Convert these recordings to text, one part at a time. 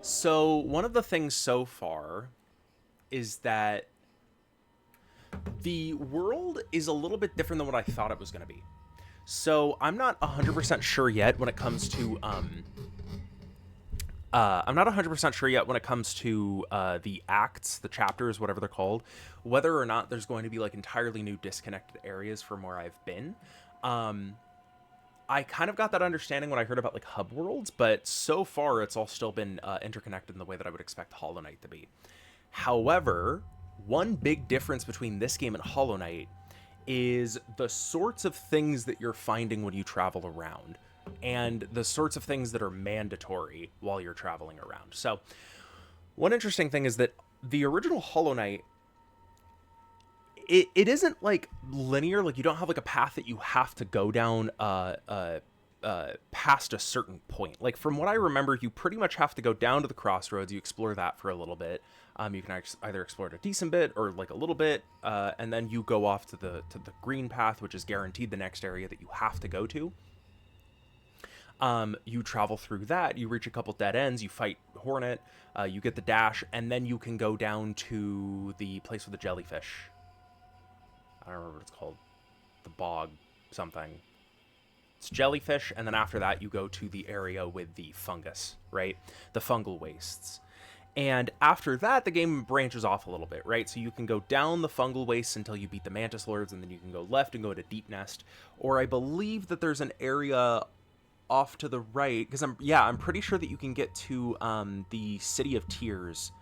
So one of the things so far is that the world is a little bit different than what I thought it was going to be. So I'm not 100% sure yet when it comes to I'm not 100% sure yet when it comes to the acts, the chapters, whatever they're called, whether or not there's going to be like entirely new disconnected areas from where I've been. Um, I kind of got that understanding when I heard about like hub worlds, but so far it's all still been interconnected in the way that I would expect Hollow Knight to be. However, one big difference between this game and Hollow Knight is the sorts of things that you're finding when you travel around and the sorts of things that are mandatory while you're traveling around. So, one interesting thing is that the original Hollow Knight, it isn't like linear. Like, you don't have like a path that you have to go down past a certain point. Like, from what I remember, you pretty much have to go down to the crossroads. You explore that for a little bit. You can either explore it a decent bit or like a little bit, and then you go off to the green path, which is guaranteed the next area that you have to go to. You travel through that, you reach a couple dead ends, you fight Hornet, you get the dash, and then you can go down to the place with the jellyfish. I don't remember what it's called. The bog something. It's jellyfish, and then after that you go to the area with the fungus, right? The fungal wastes. And after that, the game branches off a little bit, right? So you can go down the fungal wastes until you beat the Mantis Lords, and then you can go left and go to Deep Nest. Or I believe that there's an area off to the right, because I'm pretty sure that you can get to the City of Tears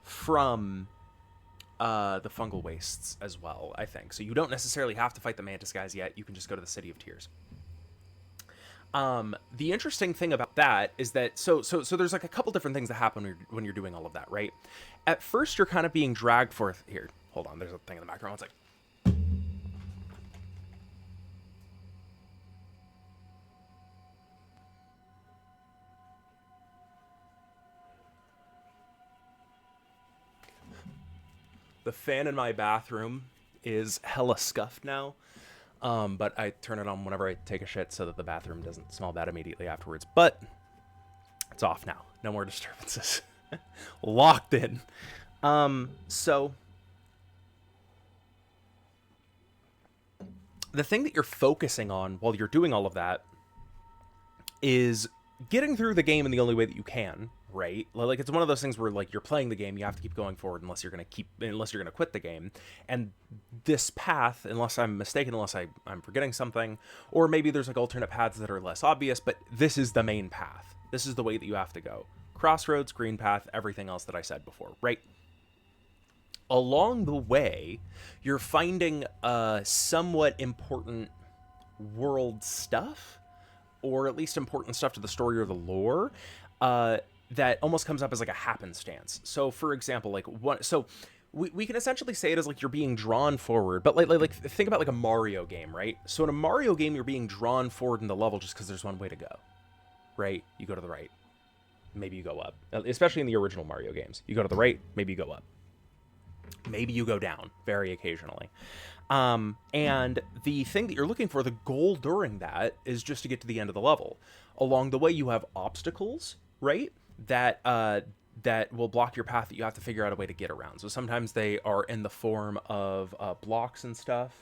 from the fungal wastes as well, I think. So you don't necessarily have to fight the Mantis guys yet. You can just go to the City of Tears. The interesting thing about that is that so there's like a couple different things that happen when you're doing all of that, right? At first, you're kind of being dragged forth. Here, hold on. There's a thing in the background. It's like, the fan in my bathroom is hella scuffed now. But I turn it on whenever I take a shit so that the bathroom doesn't smell bad immediately afterwards. But it's off now. No more disturbances. Locked in. So the thing that you're focusing on while you're doing all of that is getting through the game in the only way that you can, right? Like, it's one of those things where like you're playing the game, you have to keep going forward unless you're gonna quit the game. And this path, unless I'm mistaken, unless I'm forgetting something, or maybe there's like alternate paths that are less obvious, but this is the main path. This is the way that you have to go. Crossroads, green path, everything else that I said before, right? Along the way, you're finding somewhat important world stuff, or at least important stuff to the story or the lore, that almost comes up as like a happenstance. So, for example, like what? So we can essentially say it as like you're being drawn forward, but like think about like a Mario game, right? So in a Mario game, you're being drawn forward in the level just because there's one way to go, right? You go to the right, maybe you go up. Especially in the original Mario games, you go to the right, maybe you go up. Maybe you go down very occasionally. And the thing that you're looking for, the goal during that, is just to get to the end of the level. Along the way, you have obstacles, right? That will block your path that you have to figure out a way to get around. So sometimes they are in the form of blocks and stuff.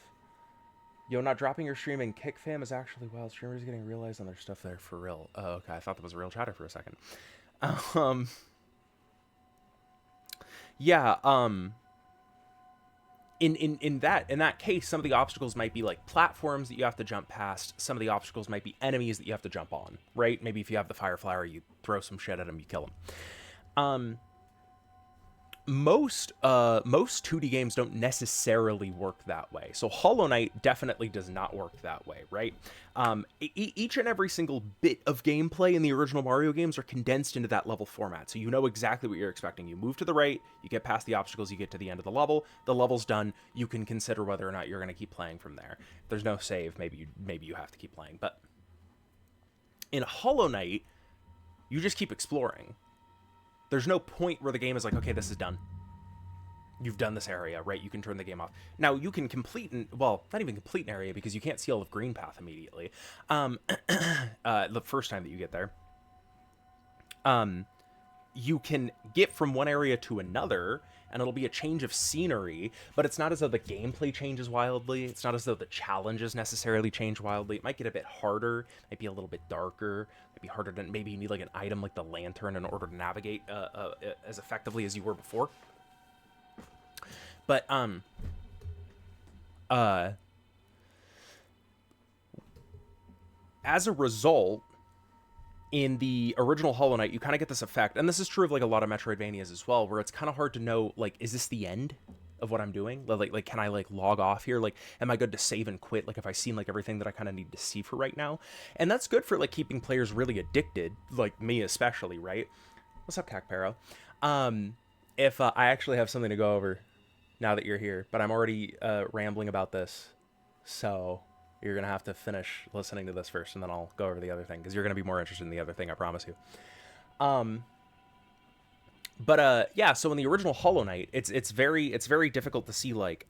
Yo, not dropping your stream and kick fam is actually wild. Streamers getting realized on their stuff there for real. Oh, okay. I thought that was a real chatter for a second. Um, yeah. In that case, some of the obstacles might be like platforms that you have to jump past. Some of the obstacles might be enemies that you have to jump on, right? Maybe if you have the fire flower, you throw some shit at them, you kill them. Most 2D games don't necessarily work that way. So Hollow Knight definitely does not work that way, right? Each and every single bit of gameplay in the original Mario games are condensed into that level format. So you know exactly what you're expecting. You move to the right, you get past the obstacles, you get to the end of the level's done. You can consider whether or not you're going to keep playing from there. If there's no save, maybe you have to keep playing. But in Hollow Knight, you just keep exploring. There's no point where the game is like, okay, this is done. You've done this area, right? You can turn the game off. Now, you can complete, not even complete an area because you can't see all of Green Path immediately. The first time that you get there. you can get from one area to another, and it'll be a change of scenery, but it's not as though the gameplay changes wildly. It's not as though the challenges necessarily change wildly. It might get a bit harder, might be a little bit darker, might be harder to, maybe you need like an item like the lantern in order to navigate as effectively as you were before. But as a result, in the original Hollow Knight, you kind of get this effect, and this is true of like a lot of Metroidvanias as well, where it's kind of hard to know, like, is this the end of what I'm doing? Like, can I like log off here? Like, am I good to save and quit? Like, if I've seen like everything that I kind of need to see for right now, and that's good for like keeping players really addicted, like me especially, right? What's up, Cacparo? If I actually have something to go over now that you're here, but I'm already rambling about this, so you're going to have to finish listening to this first, and then I'll go over the other thing, because you're going to be more interested in the other thing, I promise you. Yeah, so in the original Hollow Knight, it's very difficult to see, like,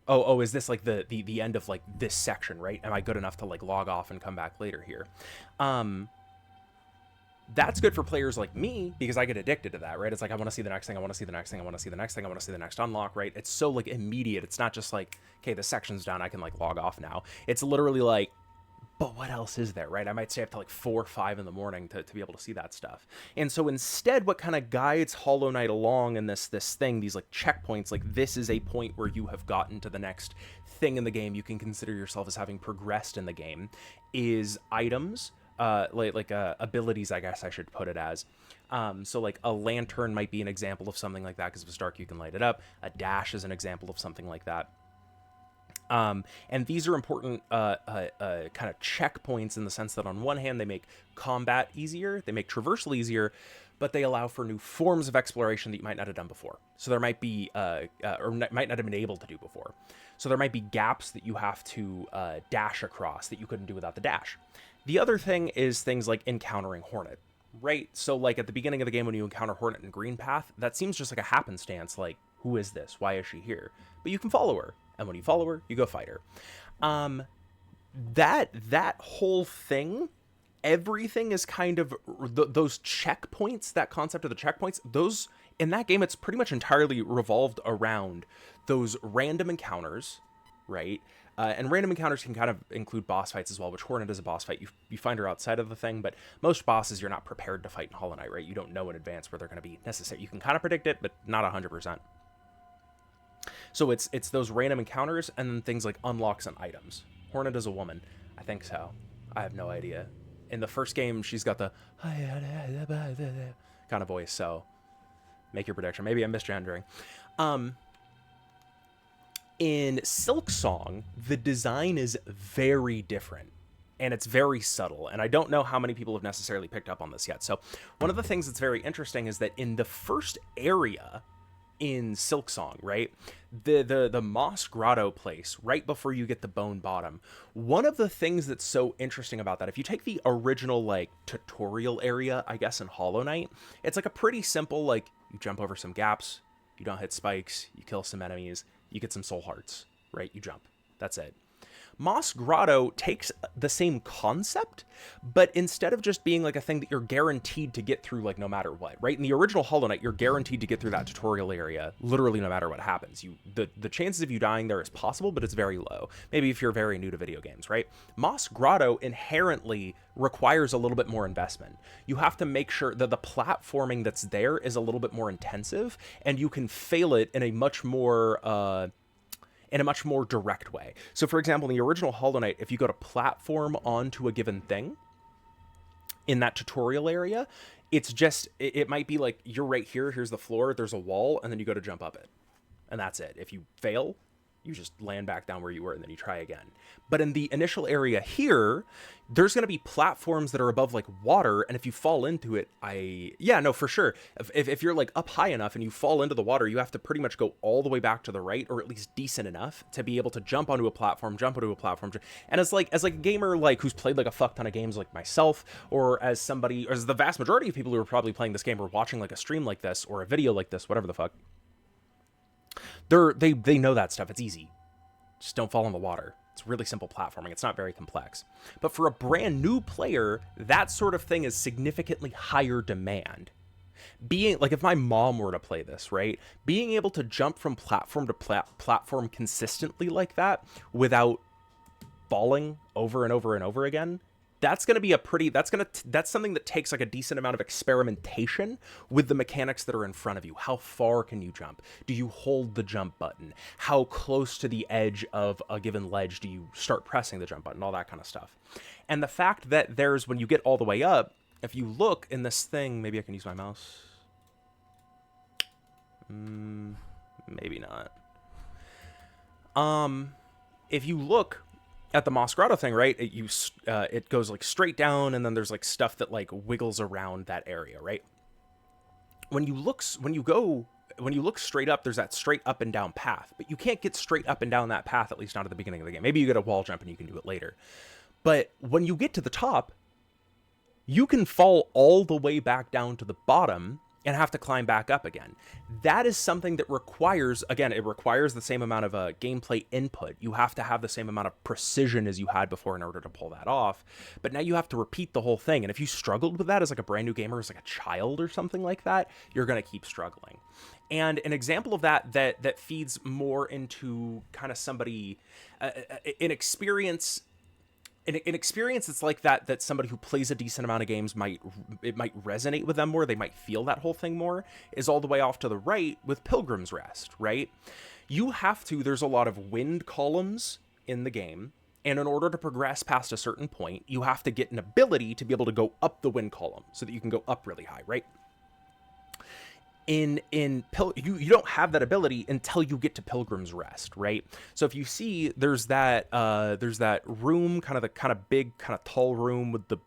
is this, like, the end of, like, this section, right? Am I good enough to, like, log off and come back later here? That's good for players like me, because I get addicted to that, right? It's like, I want to see the next thing, I want to see the next thing, I want to see the next thing, I want to see the next unlock, right? It's so, like, immediate. It's not just like, okay, the section's done, I can, like, log off now. It's literally like, but what else is there, right? I might stay up to, like, 4 or 5 in the morning to be able to see that stuff. And so instead, what kind of guides Hollow Knight along in this thing, these, like, checkpoints, like, this is a point where you have gotten to the next thing in the game, you can consider yourself as having progressed in the game, is items, abilities, I guess I should put it as. So like a lantern might be an example of something like that, because if it's dark you can light it up. A dash is an example of something like that. And these are important kind of checkpoints in the sense that on one hand they make combat easier, they make traversal easier, but they allow for new forms of exploration that you might not have done before. So there might be, or might not have been able to do before. So there might be gaps that you have to dash across that you couldn't do without the dash. The other thing is things like encountering Hornet, right? So like at the beginning of the game when you encounter Hornet in Green Path, that seems just like a happenstance, like, who is this? Why is she here? But you can follow her, and when you follow her, you go fight her. That whole thing, everything is kind of those checkpoints, that concept of the checkpoints, those in that game, it's pretty much entirely revolved around those random encounters, right? And random encounters can kind of include boss fights as well, which Hornet is a boss fight. You find her outside of the thing, but most bosses you're not prepared to fight in Hollow Knight, right? You don't know in advance where they're going to be necessary. You can kind of predict it, but not 100%. So it's those random encounters, and then things like unlocks and items. Hornet is a woman. I think so. I have no idea. In the first game, she's got the kind of voice, so make your prediction. Maybe I'm misgendering. In Silksong, the design is very different, and it's very subtle, and I don't know how many people have necessarily picked up on this yet. So one of the things that's very interesting is that in the first area in Silksong, right, the Moss Grotto place, right before you get the Bone Bottom, one of the things that's so interesting about that, if you take the original, like, tutorial area, I guess, in Hollow Knight, it's like a pretty simple, like, you jump over some gaps, you don't hit spikes, you kill some enemies, you get some soul hearts, right? You jump. That's it. Moss Grotto takes the same concept, but instead of just being like a thing that you're guaranteed to get through, like, no matter what, right? In the original Hollow Knight, you're guaranteed to get through that tutorial area, literally no matter what happens. The chances of you dying there is possible, but it's very low. Maybe if you're very new to video games, right? Moss Grotto inherently requires a little bit more investment. You have to make sure that the platforming that's there is a little bit more intensive, and you can fail it in a much more direct way. So for example, in the original Hollow Knight, if you go to platform onto a given thing in that tutorial area, it's just, it might be like, you're right here, here's the floor, there's a wall, and then you go to jump up it. And that's it. If you fail, you just land back down where you were, and then you try again. But in the initial area here, there's going to be platforms that are above, like, water, and if you fall into it, for sure. If you're, like, up high enough and you fall into the water, you have to pretty much go all the way back to the right, or at least decent enough to be able to jump onto a platform, and as a gamer, like, who's played, like, a fuck ton of games like myself, or as somebody, or as the vast majority of people who are probably playing this game or watching, like, a stream like this, or a video like this, whatever the fuck, they know that stuff. It's easy. Just don't fall in the water. It's really simple platforming. It's not very complex. But for a brand new player, that sort of thing is significantly higher demand. Being like, if my mom were to play this, right, being able to jump from platform to platform consistently like that without falling over and over and over again, that's going to be that's something that takes like a decent amount of experimentation with the mechanics that are in front of you. How far can you jump? Do you hold the jump button? How close to the edge of a given ledge do you start pressing the jump button? All that kind of stuff. And the fact that when you get all the way up, if you look in this thing, maybe I can use my mouse. Maybe not. If you look at the Moss Grotto thing, right, it goes like straight down, and then there's like stuff that like wiggles around that area, right? When you look straight up, there's that straight up and down path, but you can't get straight up and down that path, at least not at the beginning of the game. Maybe you get a wall jump and you can do it later. But when you get to the top, you can fall all the way back down to the bottom and have to climb back up again. That is something that requires, again, it requires the same amount of gameplay input. You have to have the same amount of precision as you had before in order to pull that off. But now you have to repeat the whole thing. And if you struggled with that as like a brand new gamer, as like a child or something like that, you're going to keep struggling. And an example of that feeds more into kind of somebody, an experience it's like that somebody who plays a decent amount of games might resonate with them more. They might feel that whole thing more, is all the way off to the right with Pilgrim's Rest, right? There's a lot of wind columns in the game, and in order to progress past a certain point, you have to get an ability to be able to go up the wind column so that you can go up really high, right? You don't have that ability until you get to Pilgrim's Rest, right? So if you see, there's that room, kind of big, kind of tall room with the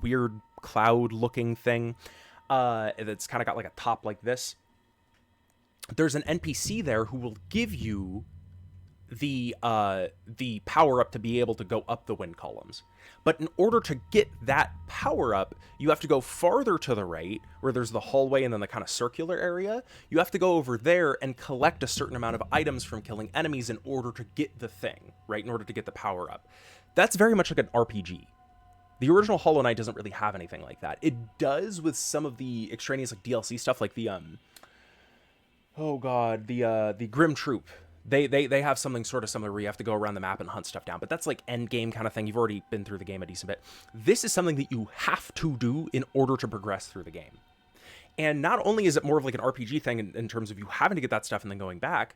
weird cloud looking thing, that's kind of got like a top like this. There's an NPC there who will give you the power up to be able to go up the wind columns. But in order to get that power up, you have to go farther to the right, where there's the hallway and then the kind of circular area. You have to go over there and collect a certain amount of items from killing enemies in order to get the thing, right? In order to get the power up. That's very much like an RPG. The original Hollow Knight doesn't really have anything like that. It does with some of the extraneous like DLC stuff, like the Grim Troop. They have something sort of similar where you have to go around the map and hunt stuff down, but that's like end game kind of thing. You've already been through the game a decent bit. This is something that you have to do in order to progress through the game. And not only is it more of like an RPG thing in terms of you having to get that stuff and then going back,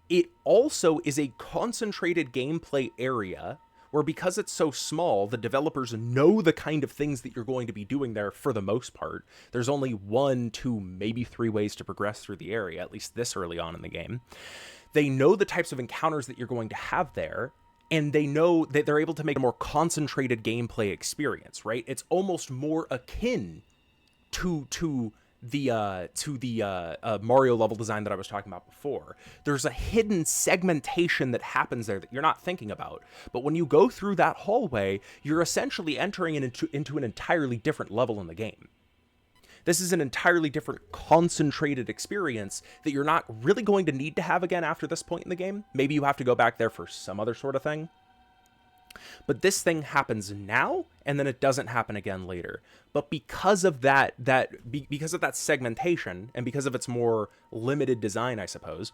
it also is a concentrated gameplay area where, because it's so small, the developers know the kind of things that you're going to be doing there for the most part. There's only 1, 2, maybe 3 ways to progress through the area, at least this early on in the game. They know the types of encounters that you're going to have there, and they know that they're able to make a more concentrated gameplay experience, right? It's almost more akin to the Mario level design that I was talking about before. There's a hidden segmentation that happens there that you're not thinking about. But when you go through that hallway, you're essentially entering into an entirely different level in the game. This is an entirely different concentrated experience that you're not really going to need to have again after this point in the game. Maybe you have to go back there for some other sort of thing. But this thing happens now, and then it doesn't happen again later. But because of that segmentation, and because of its more limited design, I suppose,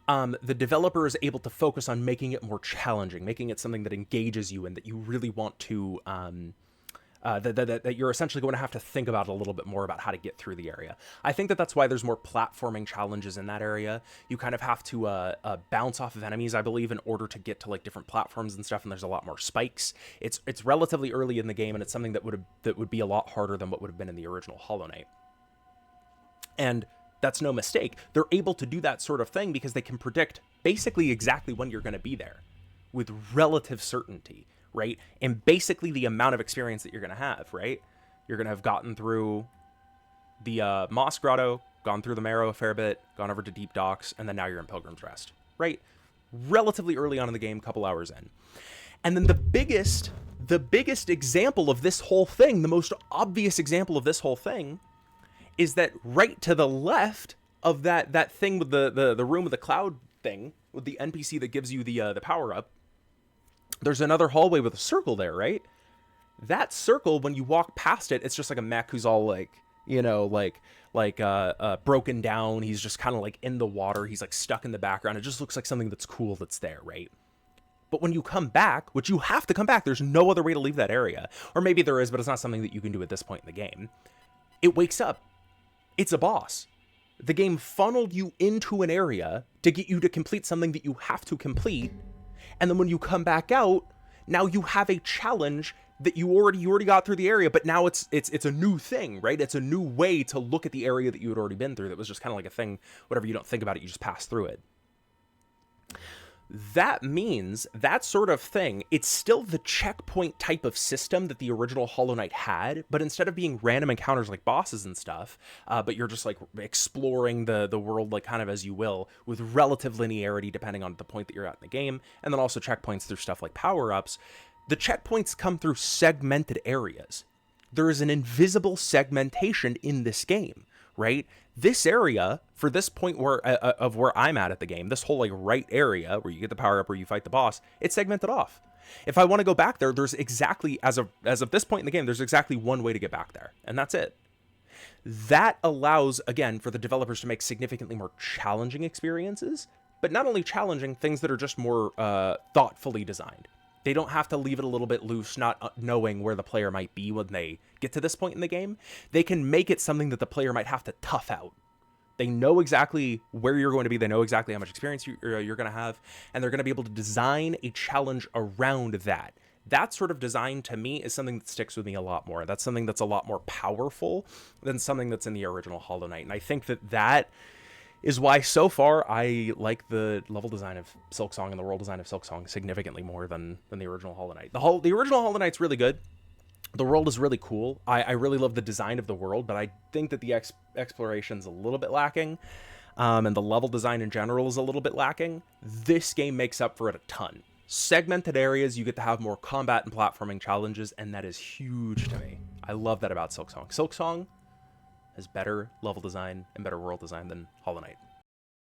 the developer is able to focus on making it more challenging, making it something that engages you and that you really want to... that you're essentially going to have to think about a little bit more about how to get through the area. I think that's why there's more platforming challenges in that area. You kind of have to bounce off of enemies, I believe, in order to get to like different platforms and stuff, and there's a lot more spikes. It's relatively early in the game, and it's something that would be a lot harder than what would have been in the original Hollow Knight. And that's no mistake. They're able to do that sort of thing because they can predict basically exactly when you're going to be there with relative certainty. Right? And basically the amount of experience that you're going to have, right? You're going to have gotten through the Moss Grotto, gone through the Marrow a fair bit, gone over to Deep Docks, and then now you're in Pilgrim's Rest, right? Relatively early on in the game, couple hours in. And then the biggest example of this whole thing, the most obvious example of this whole thing, is that right to the left of that thing with the room with the cloud thing, with the NPC that gives you the power-up, there's another hallway with a circle there, right? That circle, when you walk past it, it's just like a mech who's all like you know, broken down. He's just kind of like in the water. He's like stuck in the background. It just looks like something that's cool that's there, right? But when you come back, which you have to come back, there's no other way to leave that area. Or maybe there is, but it's not something that you can do at this point in the game. It wakes up. It's a boss. The game funneled you into an area to get you to complete something that you have to complete. And then when you come back out, now you have a challenge that you already got through the area, but now it's a new thing, right? It's a new way to look at the area that you had already been through. That was just kind of like a thing, whatever, you don't think about it, you just pass through it. That means that sort of thing, it's still the checkpoint type of system that the original Hollow Knight had, but instead of being random encounters like bosses and stuff, but you're just like exploring the world like kind of as you will, with relative linearity depending on the point that you're at in the game, and then also checkpoints through stuff like power-ups. The checkpoints come through segmented areas. There is an invisible segmentation in this game, right? This area, for this point where of where I'm at the game, this whole like right area where you get the power up, where you fight the boss, it's segmented off. If I want to go back there, there's exactly, as of this point in the game, there's exactly one way to get back there, and that's it. That allows, again, for the developers to make significantly more challenging experiences, but not only challenging, things that are just more thoughtfully designed. They don't have to leave it a little bit loose, not knowing where the player might be when they get to this point in the game. They can make it something that the player might have to tough out. They know exactly where you're going to be. They know exactly how much experience you're going to have. And they're going to be able to design a challenge around that. That sort of design, to me, is something that sticks with me a lot more. That's something that's a lot more powerful than something that's in the original Hollow Knight. And I think that is why so far I like the level design of Silksong and the world design of Silksong significantly more than the original Hollow Knight. The original Hollow Knight's really good. The world is really cool. I really love the design of the world, but I think that the exploration's a little bit lacking, and the level design in general is a little bit lacking. This game makes up for it a ton. Segmented areas, you get to have more combat and platforming challenges, and that is huge to me. I love that about Silksong. Silksong has better level design and better world design than Hollow Knight.